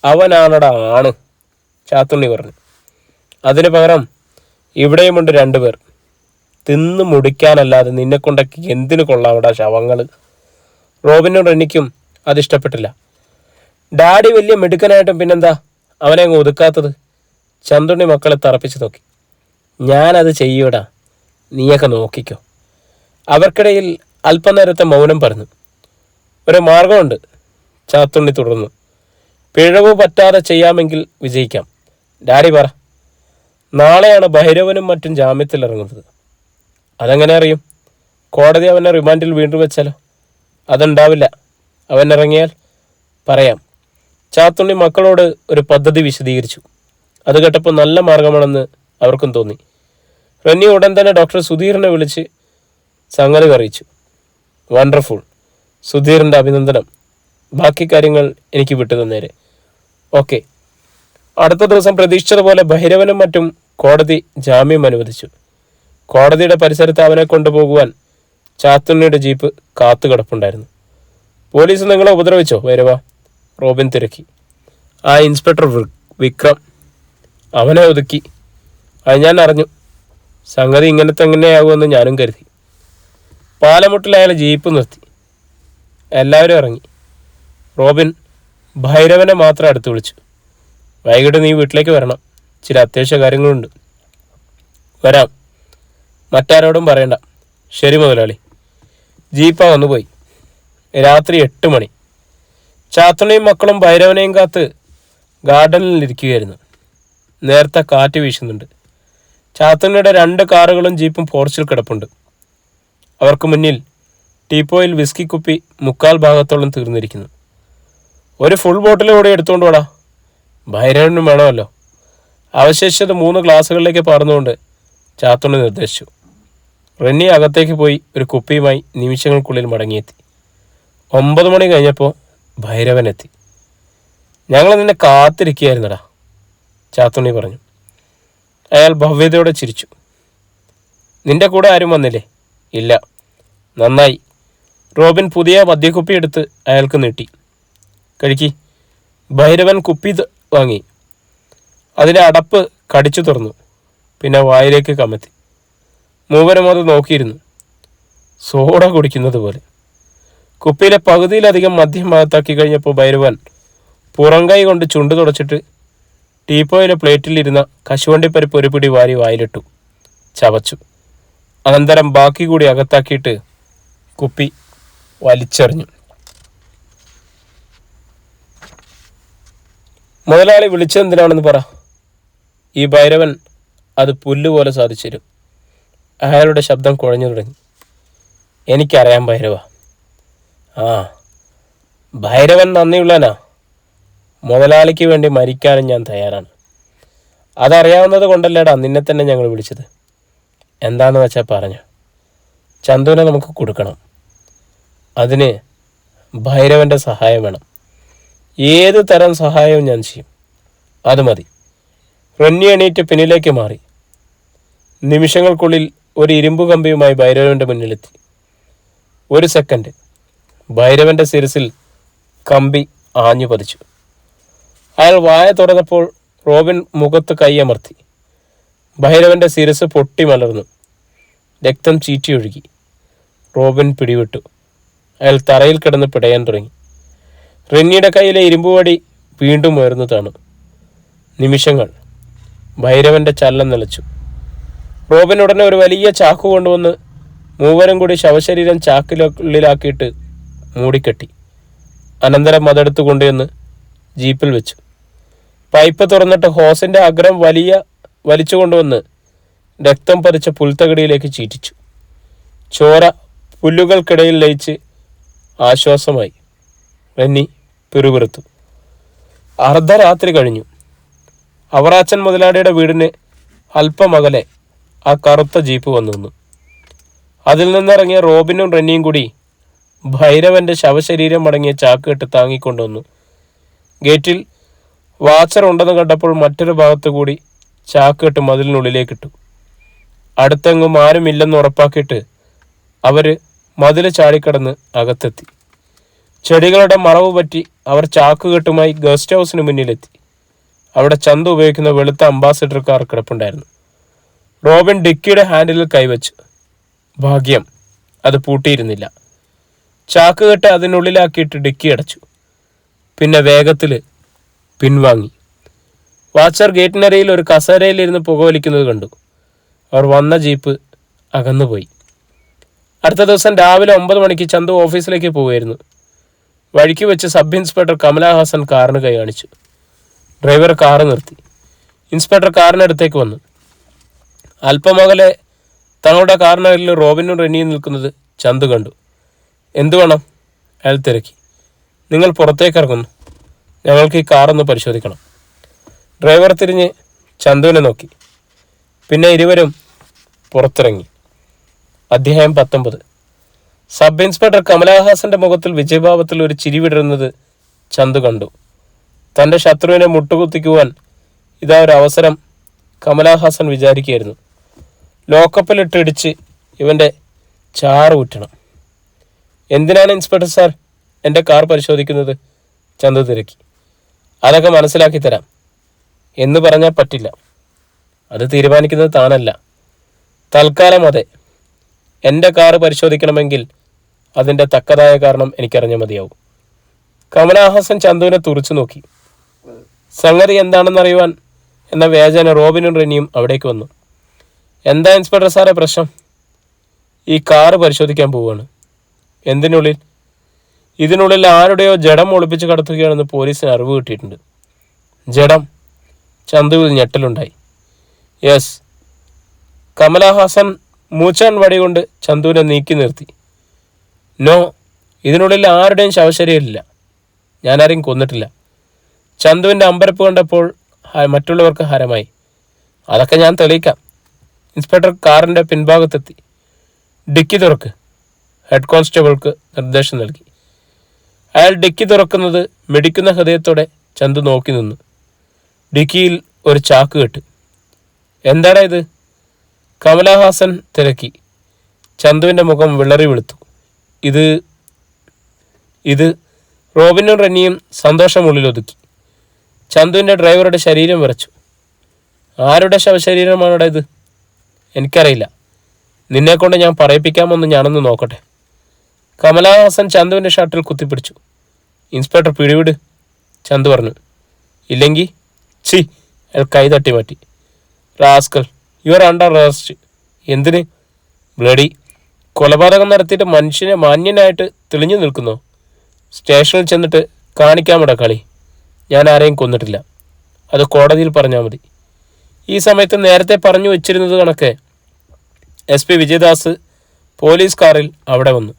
അവനാണടാ ആണ്, ചാത്തുണ്ണി പറഞ്ഞു. അതിന് പകരം ഇവിടെയുമുണ്ട് 2 പേർ. തിന്നു മുടിക്കാനല്ലാതെ നിന്നെക്കൊണ്ടൊക്കെ എന്തിനു കൊള്ളാവിടാ ശവങ്ങൾ. റോബിനും റെന്നിക്കും അതിഷ്ടപ്പെട്ടില്ല. ഡാഡി വലിയ മിടുക്കനായിട്ടും പിന്നെന്താ അവനെ അങ്ങ് ഒതുക്കാത്തത്? ചന്തുണ്ണി മക്കളെ തറപ്പിച്ച് നോക്കി. ഞാനത് ചെയ്യൂടാ, നീയൊക്കെ നോക്കിക്കോ. അവർക്കിടയിൽ അല്പനേരത്തെ മൗനം പറഞ്ഞു. ഒരു മാർഗമുണ്ട്, ചാത്തുണ്ണി തുടർന്നു. പിഴവ് പറ്റാതെ ചെയ്യാമെങ്കിൽ വിജയിക്കാം. ഡാഡി പറ. നാളെയാണ് ഭൈരവനും മറ്റും ജാമ്യത്തിൽ ഇറങ്ങുന്നത്. അതെങ്ങനെ അറിയും? കോടതി അവനെ റിമാൻഡിൽ വീണ്ടും വെച്ചാലോ? അതുണ്ടാവില്ല. അവൻ ഇറങ്ങിയാൽ പറയാം. ചാത്തുണ്ണി മക്കളോട് ഒരു പദ്ധതി വിശദീകരിച്ചു. അത് കേട്ടപ്പോൾ നല്ല മാർഗമാണെന്ന് അവർക്കും തോന്നി. റെന്നി ഉടൻ തന്നെ ഡോക്ടർ സുധീറിനെ വിളിച്ച് സംഗതി അറിയിച്ചു. വണ്ടർഫുൾ, സുധീറിൻ്റെ അഭിനന്ദനം. ബാക്കി കാര്യങ്ങൾ എനിക്ക് വിട്ടു തന്നേരെ. ഓക്കെ. അടുത്ത ദിവസം പ്രതീക്ഷിച്ചതുപോലെ ഭൈരവനും മറ്റും കോടതി ജാമ്യം അനുവദിച്ചു. കോടതിയുടെ പരിസരത്ത് അവനെ കൊണ്ടുപോകുവാൻ ചാത്തുണ്ണിയുടെ ജീപ്പ് കാത്തുകിടപ്പുണ്ടായിരുന്നു. പോലീസ് നിങ്ങളെ ഉപദ്രവിച്ചോ ഭൈരവ? റോബിൻ തിരക്കി. ആ ഇൻസ്പെക്ടർ വിക്രം അവനെ ഒതുക്കി. അത് ഞാൻ അറിഞ്ഞു. സംഗതി ഇങ്ങനെയാകുമെന്ന് ഞാനും കരുതി. പാലമുട്ടിൽ അയാൾ ജീപ്പ് നിർത്തി. എല്ലാവരും ഇറങ്ങി. റോബിൻ ഭൈരവനെ മാത്രം അടുത്ത് വിളിച്ചു. വൈകിട്ട് നീ വീട്ടിലേക്ക് വരണം, ചില അത്യാവശ്യ കാര്യങ്ങളുണ്ട്. വരാം, മറ്റാരോടും പറയണ്ട. ശരി മുതലാളി. ജീപ്പ വന്നുപോയി. രാത്രി 8 മണി. ചാത്തുണിയും മക്കളും ഭൈരവനെയും കാത്ത് ഗാർഡനിൽ ഇരിക്കുകയായിരുന്നു. നേരത്തെ കാറ്റ് വീശുന്നുണ്ട്. ചാത്തുണ്ണിയുടെ 2 കാറുകളും ജീപ്പും പോർച്ചിൽ കിടപ്പുണ്ട്. അവർക്ക് മുന്നിൽ ടീപ്പോയിൽ വിസ്കി കുപ്പി 3/4 ഭാഗത്തോളം തീർന്നിരിക്കുന്നു. ഒരു ഫുൾ ബോട്ടിൽ കൂടെ എടുത്തുകൊണ്ട് പോടാ, ഭൈരവനും വേണമല്ലോ. അവശേഷിച്ചത് 3 ഗ്ലാസുകളിലേക്ക് പറന്നുകൊണ്ട് ചാത്തുണ്ണി നിർദ്ദേശിച്ചു. റെന്നി അകത്തേക്ക് പോയി ഒരു കുപ്പിയുമായി നിമിഷങ്ങൾക്കുള്ളിൽ മടങ്ങിയെത്തി. 9 മണി കഴിഞ്ഞപ്പോൾ ഭൈരവൻ എത്തി. ഞങ്ങൾ നിന്നെ കാത്തിരിക്കുകയായിരുന്നടാ, ചാത്തുണ്ണി പറഞ്ഞു. അയാൾ ഭവ്യതയോടെ ചിരിച്ചു. നിന്റെ കൂടെ ആരും വന്നില്ലേ? ഇല്ല. നന്നായി. റോബിൻ പുതിയ മദ്യക്കുപ്പി എടുത്ത് അയാൾക്ക് നീട്ടി. കഴിക്കി. ഭൈരവൻ കുപ്പി വാങ്ങി. അതിലെ അടപ്പ് കടിച്ചു തുറന്നു. പിന്നെ വായിലേക്ക് കമത്തി. മൂവരും അത് നോക്കിയിരുന്നു, സോഡ കുടിക്കുന്നത് പോലെ. കുപ്പിയിലെ പകുതിയിലധികം മദ്യം ഭാഗത്താക്കി കഴിഞ്ഞപ്പോൾ ഭൈരവൻ പുറംകൈ കൊണ്ട് ചുണ്ടു തുടച്ചിട്ട് ടീപ്പോയിലെ പ്ലേറ്റിലിരുന്ന കശുവണ്ടിപ്പരിപ്പ് ഒരു പിടി വാരി വായിലിട്ടു. ചവച്ചു. അനന്തരം ബാക്കി കൂടി അകത്താക്കിയിട്ട് കുപ്പി വലിച്ചെറിഞ്ഞു. മുതലാളി വിളിച്ചതെന്തിനാണെന്ന് പറ. ഈ ഭൈരവൻ അത് പുല്ലുപോലെ സാധിച്ചു. അയാളുടെ ശബ്ദം കുഴഞ്ഞു തുടങ്ങി. എനിക്കറിയാം ഭൈരവ. ആ, ഭൈരവൻ നന്ദിയുള്ളനാ. മുതലാളിക്ക് വേണ്ടി മരിക്കാനും ഞാൻ തയ്യാറാണ്. അതറിയാവുന്നത് കൊണ്ടല്ലേടാ നിന്നെ തന്നെ ഞങ്ങൾ വിളിച്ചത്. എന്താണെന്ന് വെച്ചാൽ പറഞ്ഞു. ചന്തുവിനെ നമുക്ക് കൊടുക്കണം. അതിന് ഭൈരവൻ്റെ സഹായം വേണം. ഏത് തരം സഹായവും ഞാൻ ചെയ്യും. അത് മതി. റെന്നി എണീറ്റ് പിന്നിലേക്ക് മാറി. നിമിഷങ്ങൾക്കുള്ളിൽ ഒരു ഇരുമ്പ് കമ്പിയുമായി ഭൈരവൻ്റെ മുന്നിലെത്തി. 1 സെക്കൻഡ്. ഭൈരവൻ്റെ ശിരസിൽ കമ്പി ആഞ്ഞു പതിച്ചു. അയാൾ വായ തുറന്നപ്പോൾ റോബിൻ മുഖത്ത് കൈയമർത്തി. ഭൈരവൻ്റെ ശിരസ് പൊട്ടി മലർന്നു. രക്തം ചീറ്റിയൊഴുകി. റോബിൻ പിടിവിട്ടു. അയാൾ തറയിൽ കിടന്ന് പിടയാൻ തുടങ്ങി. റെന്നിയുടെ കയ്യിലെ ഇരുമ്പുവടി വീണ്ടും ഉയർന്നു താണു. നിമിഷങ്ങൾ. ഭൈരവൻ്റെ ചലനം നിലച്ചു. റോബിൻ ഉടനെ ഒരു വലിയ ചാക്കു കൊണ്ടുവന്ന് മൂവരും കൂടി ശവശരീരം ചാക്കിനുള്ളിലാക്കിയിട്ട് മൂടിക്കെട്ടി. അനന്തരം അതെടുത്തു കൊണ്ടുവന്ന് ജീപ്പിൽ വെച്ചു. പൈപ്പ് തുറന്നിട്ട് ഹോസിൻ്റെ അഗ്രം വലിച്ചു കൊണ്ടുവന്ന് രക്തം പതിച്ച പുൽത്തകടിയിലേക്ക് ചീറ്റിച്ചു. ചോര പുല്ലുകൾക്കിടയിൽ ലയിച്ച് ആശ്വാസമായി. റെന്നി പിറുപിറുത്തു. അർദ്ധരാത്രി കഴിഞ്ഞു. അവറാച്ചൻ മുതലാളിയുടെ വീടിന് അല്പമകലെ ആ കറുത്ത ജീപ്പ് വന്നു നിന്നു. അതിൽ നിന്നിറങ്ങിയ റോബിനും റെന്നിയും കൂടി ഭൈരവൻ്റെ ശവശരീരം അടങ്ങിയ ചാക്കുകെട്ട് താങ്ങിക്കൊണ്ടുവന്നു. ഗേറ്റിൽ വാച്ചർ ഉണ്ടെന്ന് കണ്ടപ്പോൾ മറ്റൊരു ഭാഗത്തു കൂടി ചാക്കുകെട്ട് മതിലിനുള്ളിലേക്കിട്ടു. അടുത്തെങ്ങും ആരുമില്ലെന്ന് ഉറപ്പാക്കിയിട്ട് അവർ മതിൽ ചാടിക്കടന്ന് അകത്തെത്തി. ചെടികളുടെ മറവ് പറ്റി അവർ ചാക്കുകെട്ടുമായി ഗസ്റ്റ് ഹൗസിന് മുന്നിലെത്തി. അവിടെ ചന്തു ഉപയോഗിക്കുന്ന വെളുത്ത അംബാസിഡർ കാർ കിടപ്പുണ്ടായിരുന്നു. റോബിൻ ഡിക്കിയുടെ ഹാൻഡിലിൽ കൈവച്ചു. ഭാഗ്യം, അത് പൂട്ടിയിരുന്നില്ല. ചാക്കുകെട്ട് അതിനുള്ളിലാക്കിയിട്ട് ഡിക്കി അടച്ചു. പിന്നെ വേഗത്തിൽ പിൻവാങ്ങി. വാച്ചർ ഗേറ്റിനരയിൽ ഒരു കസേരയിലിരുന്ന് പുകവലിക്കുന്നത് കണ്ടു. അവർ വന്ന ജീപ്പ് അകന്നുപോയി. അടുത്ത ദിവസം രാവിലെ 9 മണിക്ക് ചന്തു ഓഫീസിലേക്ക് പോവുകയായിരുന്നു. വഴിക്ക് വെച്ച് സബ് ഇൻസ്പെക്ടർ കമലഹാസൻ കാറിന് കൈ കാണിച്ചു. ഡ്രൈവർ കാറ് നിർത്തി. ഇൻസ്പെക്ടർ കാറിനടുത്തേക്ക് വന്നു. അല്പമകലെ തങ്ങളുടെ കാറിനരികിൽ റോബിനും റെന്നിയും നിൽക്കുന്നത് ചന്തു കണ്ടു. എന്തു വേണം? അയാൾ തിരക്കി. നിങ്ങൾ പുറത്തേക്ക് ഇറങ്ങുന്നു. ഞങ്ങൾക്ക് ഈ കാറൊന്ന് പരിശോധിക്കണം. ഡ്രൈവർ തിരിഞ്ഞ് ചന്തുവിനെ നോക്കി. പിന്നെ ഇരുവരും പുറത്തിറങ്ങി. അധ്യായം 19. സബ് ഇൻസ്പെക്ടർ കമലഹാസന്റെ മുഖത്തിൽ വിജയഭാവത്തിൽ ഒരു ചിരി വിടരുന്നത് ചന്തു കണ്ടു. തൻ്റെ ശത്രുവിനെ മുട്ടുകുത്തിക്കുവാൻ ഇതാ ഒരു അവസരം കമലഹാസൻ വിചാരിക്കുകയായിരുന്നു. ലോക്കപ്പിലിട്ട് ഇടിച്ച് ഇവൻ്റെ ചാറ് ഊറ്റണം. എന്തിനാണ് ഇൻസ്പെക്ടർ സാർ എൻ്റെ കാർ പരിശോധിക്കുന്നത്? ചന്തു തിരക്കി. അതൊക്കെ മനസ്സിലാക്കി തരാം എന്ന് പറഞ്ഞാൽ പറ്റില്ല. അത് തീരുമാനിക്കുന്നത് താനല്ല. തൽക്കാലം അതെ. എൻ്റെ കാറ് പരിശോധിക്കണമെങ്കിൽ അതിൻ്റെ തക്കതായ കാരണം എനിക്കറിഞ്ഞാൽ മതിയാവും. കമലഹാസൻ ചന്തുവിനെ തുറച്ചു നോക്കി. സംഗതി എന്താണെന്നറിയുവാൻ എന്ന വ്യാജേന റോബിനും റെനിയും അവിടേക്ക് വന്നു. എന്താ ഇൻസ്പെക്ടർ സാറേ പ്രശ്നം? ഈ കാറ് പരിശോധിക്കാൻ പോവുകയാണ്. എന്തിനുള്ളിൽ? ഇതിനുള്ളിൽ ആരുടെയോ ജഡം ഒളിപ്പിച്ച് കടത്തുകയാണെന്ന് പോലീസിന് അറിവ് കിട്ടിയിട്ടുണ്ട്. ജഡം? ചന്തുവിൽ ഞെട്ടലുണ്ടായി. യെസ്. കമലഹാസൻ മൂച്ചാൻ വടി കൊണ്ട് ചന്തുവിനെ നീക്കി നിർത്തി. നോ, ഇതിനുള്ളിൽ ആരുടെയും ശവശരീരമില്ല. ഞാനാരെയും കൊന്നിട്ടില്ല. ചന്തുവിൻ്റെ അമ്പരപ്പ് കണ്ടപ്പോൾ മറ്റുള്ളവർക്ക് ഹരമായി. അതൊക്കെ ഞാൻ തെളിയിക്കാം. ഇൻസ്പെക്ടർ കാറിൻ്റെ പിൻഭാഗത്തെത്തി. ഡിക്കി തുറക്ക്, ഹെഡ് കോൺസ്റ്റബിൾക്ക് നിർദ്ദേശം നൽകി. അയാൾ ഡിക്കി തുറക്കുന്നത് മിടിക്കുന്ന ഹൃദയത്തോടെ ചന്തു നോക്കി നിന്നു. ഡിക്കിയിൽ ഒരു ചാക്ക് കെട്ട്. എന്താടാ ഇത്? കമലഹാസൻ തിരക്കി. ചന്തുവിൻ്റെ മുഖം വിളറി വെളുത്തു. ഇത് റോബിനും റെന്നിയും സന്തോഷമുള്ളിലൊതുക്കി. ചന്തുവിൻ്റെ ഡ്രൈവറുടെ ശരീരം വിറച്ചു. ആരുടെ ശവശരീരമാണോടാ ഇത്? എനിക്കറിയില്ല. നിന്നെക്കൊണ്ട് ഞാൻ പറയിപ്പിക്കാമെന്ന് ഞാനൊന്ന് നോക്കട്ടെ. കമലഹാസൻ ചന്തുവിൻ്റെ ഷർട്ടിൽ കുത്തിപ്പിടിച്ചു. ഇൻസ്പെക്ടർ പിടിവിട്, ചന്തു പറഞ്ഞു. ഇല്ലെങ്കിൽ അയാൾ കൈ തട്ടി മാറ്റി. Rascal, you are under arrest. എന്തിന്? ബ്ലഡി. കൊലപാതകം നടത്തിയിട്ട് മനുഷ്യനെ മാന്യനായിട്ട് തെളിഞ്ഞു നിൽക്കുന്നോ? സ്റ്റേഷനിൽ ചെന്നിട്ട് കാണിക്കാമട കളി. ഞാൻ ആരെയും കൊന്നിട്ടില്ല. അത് കോടതിയിൽ പറഞ്ഞാൽ മതി. ഈ സമയത്ത് നേരത്തെ പറഞ്ഞു വെച്ചിരുന്നത് കണക്കെ SP വിജയദാസ് പോലീസ് കാറിൽ അവിടെ വന്നു.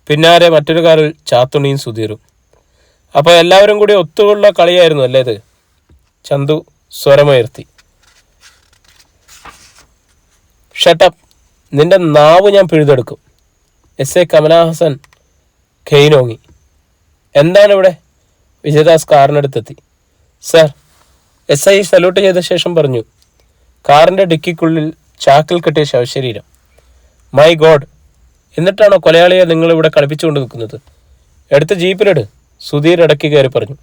പിന്നാലെ മറ്റൊരു കാറിൽ ചാത്തുണിയും സുധീറും. അപ്പോൾ എല്ലാവരും കൂടി ഒത്തുള്ള കളിയായിരുന്നു അല്ലേ ഇത്? ചന്തു സ്വരമുയർത്തി. ഷട്ടപ്പ്, നിന്റെ നാവ് ഞാൻ പിഴുതെടുക്കും. SA കമലഹാസൻ ഖെയ്നോങ്ങി. എന്താണ് ഇവിടെ? വിജയദാസ് കാറിനടുത്തെത്തി. സർ, SI സല്യൂട്ട് ചെയ്ത ശേഷം പറഞ്ഞു. കാറിൻ്റെ ഡിക്കിക്കുള്ളിൽ ചാക്കിൽ കെട്ടിയ ശവശരീരം. മൈ ഗോഡ്, എന്നിട്ടാണോ കൊലയാളിയെ നിങ്ങളിവിടെ കളിപ്പിച്ചുകൊണ്ട് നിൽക്കുന്നത്? എടുത്ത് ജീപ്പിലിട്, സുധീർ ഇടയ്ക്ക് കയറി പറഞ്ഞു.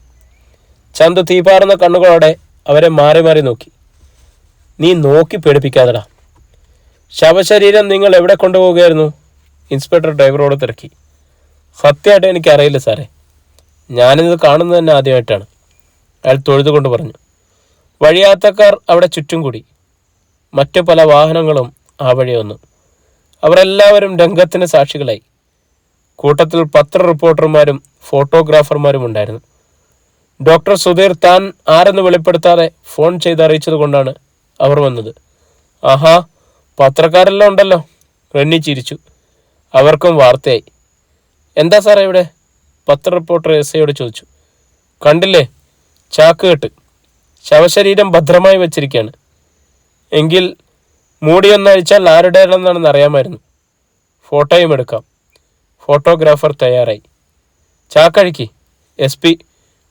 ചന്തു തീപാറുന്ന കണ്ണുകളോടെ അവരെ മാറി മാറി നോക്കി. നീ നോക്കി പേടിപ്പിക്കാതെടാ. ശവശരീരം നിങ്ങൾ എവിടെ കൊണ്ടുപോവുകയായിരുന്നു? ഇൻസ്പെക്ടർ ഡ്രൈവറോട് തിരക്കി. സത്യമായിട്ട് എനിക്കറിയില്ല സാറേ. ഞാനിത് കാണുന്നത് തന്നെ ആദ്യമായിട്ടാണ്, അയാൾ തൊഴുതുകൊണ്ട് പറഞ്ഞു. വഴിയാത്രക്കാർ അവിടെ ചുറ്റും കൂടി. മറ്റു പല വാഹനങ്ങളും ആ വഴി വന്നു. അവരെല്ലാവരും രംഗത്തിന് സാക്ഷികളായി. കൂട്ടത്തിൽ പത്ര റിപ്പോർട്ടർമാരും ഫോട്ടോഗ്രാഫർമാരും ഉണ്ടായിരുന്നു. ഡോക്ടർ സുധീർ താൻ ആരെന്ന് വെളിപ്പെടുത്താതെ ഫോൺ ചെയ്ത് അറിയിച്ചത് കൊണ്ടാണ് അവർ വന്നത്. ആഹാ, പത്രക്കാരെല്ലാം ഉണ്ടല്ലോ. റെന്നി ചിരിച്ചു. അവർക്കും വാർത്തയായി. എന്താ സാറേ ഇവിടെ? പത്ര റിപ്പോർട്ടർ SIയോട് ചോദിച്ചു. കണ്ടില്ലേ, ചാക്ക് കെട്ട്. ശവശരീരം ഭദ്രമായി വെച്ചിരിക്കുകയാണ്. എങ്കിൽ മൂടിയൊന്നഴിച്ചാൽ ആരുടേതാണെന്നാണെന്ന് അറിയാമായിരുന്നു. ഫോട്ടോയും എടുക്കാം. ഫോട്ടോഗ്രാഫർ തയ്യാറായി. ചാക്കഴിക്ക്, SP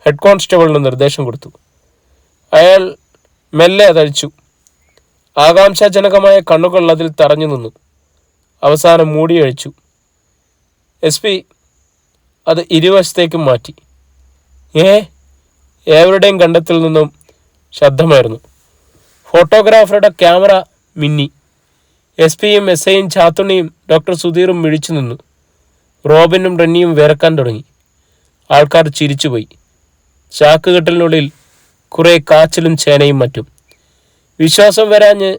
ഹെഡ് കോൺസ്റ്റബിളിന് നിർദ്ദേശം കൊടുത്തു. അയാൾ മെല്ലെ അതഴിച്ചു. ആകാംക്ഷാജനകമായ കണ്ണുകൾ അതിൽ തറഞ്ഞു നിന്നു. അവസാനം മൂടിയഴിച്ചു. SP അത് ഇരുവശത്തേക്കും മാറ്റി. ഏവരുടെയും കണ്ടത്തിൽ നിന്നും ശബ്ദമായിരുന്നു. ഫോട്ടോഗ്രാഫറുടെ ക്യാമറ മിന്നി. SPയും SIയും ചാത്തുണിയും ഡോക്ടർ സുധീറും മിഴിച്ചു നിന്നു. റോബിനും റെന്നിയും വിറക്കാൻ തുടങ്ങി. ആൾക്കാർ ചിരിച്ചുപോയി. ചാക്കുകെട്ടലിനുള്ളിൽ കുറേ കാച്ചിലും ചേനയും മറ്റും. വിശ്വാസം വരാഞ്ഞ്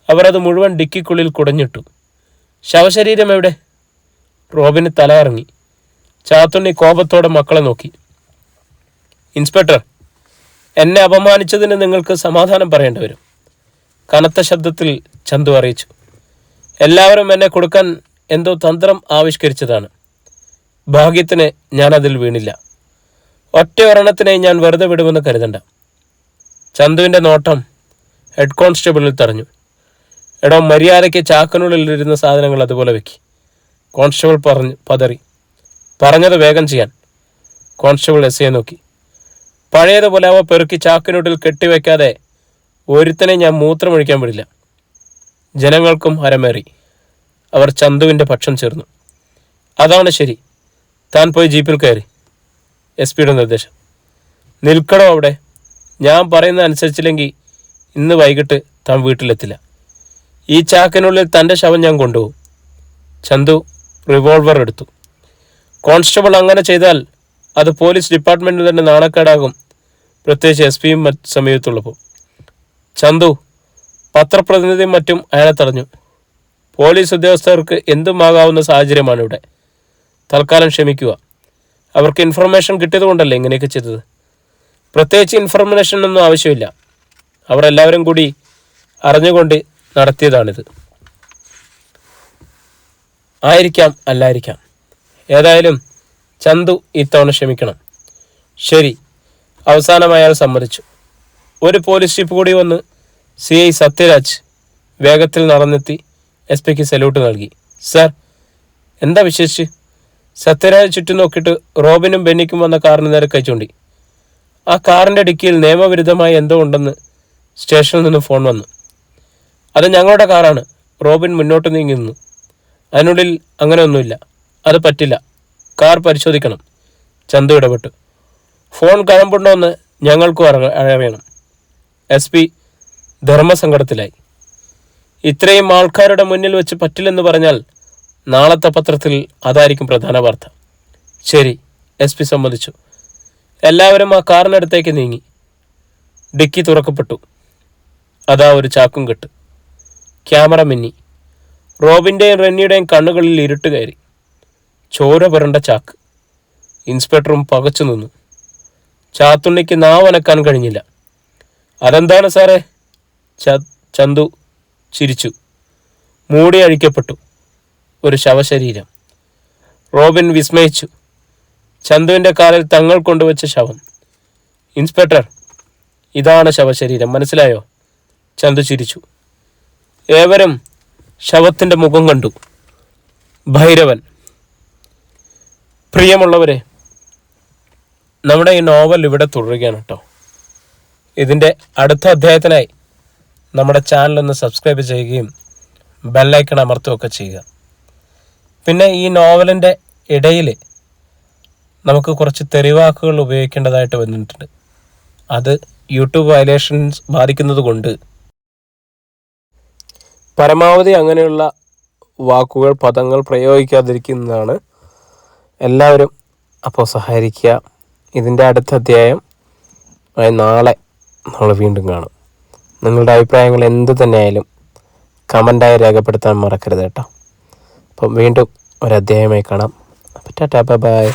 അവർ അത് മുഴുവൻ ഡിക്കിക്കുള്ളിൽ കുടഞ്ഞിട്ടു. ശവശരീരം എവിടെ? റോബിന് തല ഇറങ്ങി. ചാത്തുണ്ണി കോപത്തോടെ മക്കളെ നോക്കി. ഇൻസ്പെക്ടർ, എന്നെ അപമാനിച്ചതിന് നിങ്ങൾക്ക് സമാധാനം പറയേണ്ടി വരും, കനത്ത ശബ്ദത്തിൽ ചന്തു അറിയിച്ചു. എല്ലാവരും എന്നെ കൊടുക്കാൻ എന്തോ തന്ത്രം ആവിഷ്കരിച്ചതാണ്. ഭാഗ്യത്തിന് ഞാനതിൽ വീണില്ല. ഒറ്റ ഒരെണ്ണത്തിനെ ഞാൻ വെറുതെ വിടുമെന്ന് കരുതണ്ട. ചന്തുവിൻ്റെ നോട്ടം ഹെഡ് കോൺസ്റ്റബിളിൽ തടഞ്ഞു. എടോ, മര്യാദയ്ക്ക് ചാക്കിനുള്ളിൽ ഇരുന്ന സാധനങ്ങൾ അതുപോലെ വെക്കി. കോൺസ്റ്റബിൾ പതറി. പറഞ്ഞത് വേഗം ചെയ്യാൻ. കോൺസ്റ്റബിൾ എസ് നോക്കി. പഴയതുപോലെ അവ പെറുക്കി ചാക്കിനുള്ളിൽ കെട്ടിവെക്കാതെ ഒരുത്തനെ ഞാൻ മൂത്രമൊഴിക്കാൻ വിടില്ല. ജനങ്ങൾക്കും ഹരമേറി. അവർ ചന്തുവിൻ്റെ പക്ഷം ചേർന്നു. അതാണ് ശരി, താൻ പോയി ജീപ്പിൽ കയറി. എസ് പിയുടെ നിർദ്ദേശം. നിൽക്കണോ അവിടെ. ഞാൻ പറയുന്നത് അനുസരിച്ചില്ലെങ്കിൽ ഇന്ന് വൈകിട്ട് താൻ വീട്ടിലെത്തില്ല. ഈ ചാക്കിനുള്ളിൽ തൻ്റെ ശവം ഞാൻ കൊണ്ടുപോകും. ചന്തു റിവോൾവർ എടുത്തു. കോൺസ്റ്റബിൾ അങ്ങനെ ചെയ്താൽ അത് പോലീസ് ഡിപ്പാർട്ട്മെൻറ്റിന് തന്നെ നാണക്കേടാകും, പ്രത്യേകിച്ച് എസ് പിയും സമീപത്തുള്ളപ്പോൾ. ചന്തു, പത്രപ്രതിനിധിയും മറ്റും അയാളെ തടഞ്ഞു. പോലീസ് ഉദ്യോഗസ്ഥർക്ക് എന്തുമാകാവുന്ന സാഹചര്യമാണ് ഇവിടെ. തൽക്കാലം ക്ഷമിക്കുക. അവർക്ക് ഇൻഫർമേഷൻ കിട്ടിയതുകൊണ്ടല്ലേ ഇങ്ങനെയൊക്കെ ചെയ്തത്. പ്രത്യേകിച്ച് ഇൻഫർമേഷനൊന്നും ആവശ്യമില്ല. അവർ എല്ലാവരും കൂടി അറിഞ്ഞുകൊണ്ട് നടത്തിയതാണിത്. ആയിരിക്കാം, അല്ലായിരിക്കാം. ഏതായാലും ചന്തു ഇത്തവണ ക്ഷമിക്കണം. ശരി. അവസാനം അയാൾ സമ്മതിച്ചു. ഒരു പോലീസ് ജീപ്പ് കൂടി വന്ന് CI സത്യരാജ് വേഗത്തിൽ നടന്നെത്തി എസ് പിക്ക് സല്യൂട്ട് നൽകി. സാർ, എന്താ വിശേഷിച്ച്? സത്യരാജ് ചുറ്റും നോക്കിയിട്ട് റോബിനും ബെന്നിക്കും വന്ന കാറിന് നേരെ കൈച്ചൂണ്ടി. ആ കാറിൻ്റെ ഡിക്കിയിൽ നിയമവിരുദ്ധമായി എന്തോ ഉണ്ടെന്ന് സ്റ്റേഷനിൽ നിന്ന് ഫോൺ വന്നു. അത് ഞങ്ങളുടെ കാറാണ്. റോബിൻ മുന്നോട്ട് നീങ്ങി നിന്നു. അതിനുള്ളിൽ അങ്ങനെ ഒന്നുമില്ല. അത് പറ്റില്ല. കാർ പരിശോധിക്കണം. ചന്തു ഇടപെട്ടു. ഫോൺ കഴമ്പുണ്ടോയെന്ന് ഞങ്ങൾക്കും അറിയണം. എസ് പി ധർമ്മസങ്കടത്തിലായി. ഇത്രയും ആൾക്കാരുടെ മുന്നിൽ വെച്ച് പറ്റില്ലെന്ന് പറഞ്ഞാൽ നാളത്തെ പത്രത്തിൽ അതായിരിക്കും പ്രധാന വാർത്ത. ശരി, എസ് പി സമ്മതിച്ചു. എല്ലാവരും ആ കാറിനടുത്തേക്ക് നീങ്ങി. ഡിക്കി തുറക്കപ്പെട്ടു. അതാ ഒരു ചാക്കും കെട്ട്. ക്യാമറ മിന്നി. റോബിൻ്റെയും റെന്നിയുടെയും കണ്ണുകളിൽ ഇരുട്ട് കയറി. ചോര പുരണ്ട ചാക്ക്. ഇൻസ്പെക്ടറും പകച്ചു നിന്നു. ചാത്തുണ്ണിക്ക് നാവനക്കാൻ കഴിഞ്ഞില്ല. അതെന്താണ് സാറേ? ചന്തു ചിരിച്ചു. മൂടി അഴിക്കപ്പെട്ടു. ഒരു ശവശരീരം. റോബിൻ വിസ്മയിച്ചു. ചന്തുവിൻ്റെ കാലിൽ തങ്ങൾ കൊണ്ടുവച്ച ശവം. ഇൻസ്പെക്ടർ, ഇതാണ് ശവശരീരം, മനസ്സിലായോ? ചന്തു ചിരിച്ചു. ഏവരും ശവത്തിൻ്റെ മുഖം കണ്ടു. ഭൈരവൻ. പ്രിയമുള്ളവരെ, നമ്മുടെ ഈ നോവൽ ഇവിടെ തുടരുകയാണ് കേട്ടോ. ഇതിൻ്റെ അടുത്ത അധ്യായത്തിനായി നമ്മുടെ ചാനലൊന്ന് സബ്സ്ക്രൈബ് ചെയ്യുകയും ബെല്ലൈക്കൺ അമർത്തുകയൊക്കെ ചെയ്യുക. പിന്നെ ഈ നോവലിൻ്റെ ഇടയിൽ നമുക്ക് കുറച്ച് തെറിവാക്കുകൾ ഉപയോഗിക്കേണ്ടതായിട്ട് വന്നിട്ടുണ്ട്. അത് യൂട്യൂബ് വയലേഷൻസ് ബാധിക്കുന്നത് കൊണ്ട് പരമാവധി അങ്ങനെയുള്ള വാക്കുകൾ, പദങ്ങൾ പ്രയോഗിക്കാതിരിക്കുന്നതാണ്. എല്ലാവരും അപ്പോൾ സഹകരിക്കുക. ഇതിൻ്റെ അടുത്ത അധ്യായം നാളെ നമ്മൾ വീണ്ടും കാണും. നിങ്ങളുടെ അഭിപ്രായങ്ങൾ എന്ത് തന്നെയായാലും കമൻ്റായി രേഖപ്പെടുത്താൻ മറക്കരുത് കേട്ടോ. അപ്പം വീണ്ടും ഒരു അധ്യായമായി കാണാം. അപ്പോൾ ടാറ്റാ, ബൈ.